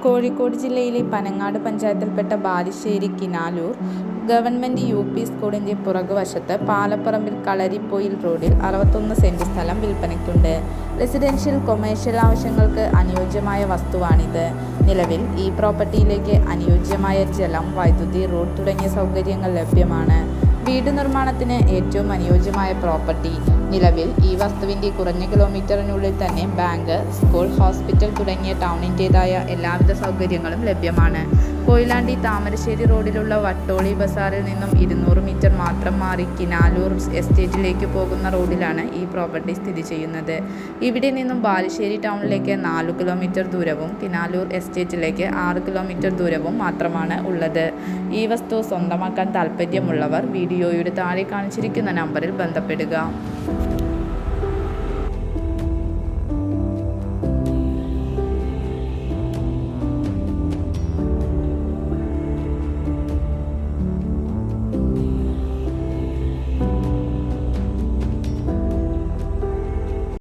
കോഴിക്കോട് ജില്ലയിലെ Panangad പഞ്ചായത്തിൽപ്പെട്ട Balussery Kinalur government UP സ്കൂളിന്റെ പുറകുവശത്ത് പാലപ്പറമ്പിൽ കളരിപ്പൊയിൽ റോഡിൽ 61 സെന്റ് സ്ഥലം വിൽപ്പനയ്ക്കുണ്ട്. റെസിഡൻഷ്യൽ കൊമേഴ്ഷ്യൽ ആവശ്യങ്ങൾക്ക് അനുയോജ്യമായ വസ്തുവാണിത്. നിലവിൽ ഈ പ്രോപ്പർട്ടിയിലേക്ക് അനുയോജ്യമായ ജലം, വൈദ്യുതി, റോഡ് തുടങ്ങിയ സൗകര്യങ്ങൾ ലഭ്യമാണ്. വീട് നിർമ്മാണത്തിന് ഏറ്റവും അനുയോജ്യമായ പ്രോപ്പർട്ടി. നിലവിൽ ഈ വസ്തുവിൻ്റെ കുറഞ്ഞ കിലോമീറ്ററിനുള്ളിൽ തന്നെ ബാങ്ക്, സ്കൂൾ, ഹോസ്പിറ്റൽ തുടങ്ങിയ ടൗണിൻ്റേതായ എല്ലാവിധ സൗകര്യങ്ങളും ലഭ്യമാണ്. കൊയിലാണ്ടി താമരശ്ശേരി റോഡിലുള്ള വട്ടോളി ബസാറിൽ നിന്നും 200 മീറ്റർ മാത്രം മാറി കിനാലൂർ എസ്റ്റേറ്റിലേക്ക് പോകുന്ന റോഡിലാണ് ഈ പ്രോപ്പർട്ടി സ്ഥിതി ചെയ്യുന്നത്. ഇവിടെ നിന്നും ബാലുശ്ശേരി ടൗണിലേക്ക് 4 കിലോമീറ്റർ ദൂരവും കിനാലൂർ എസ്റ്റേറ്റിലേക്ക് 6 കിലോമീറ്റർ ദൂരവും മാത്രമാണ് ഉള്ളത്. ഈ വസ്തു സ്വന്തമാക്കാൻ താൽപ്പര്യമുള്ളവർ വീഡിയോയുടെ താഴെ കാണിച്ചിരിക്കുന്ന നമ്പറിൽ ബന്ധപ്പെടുക.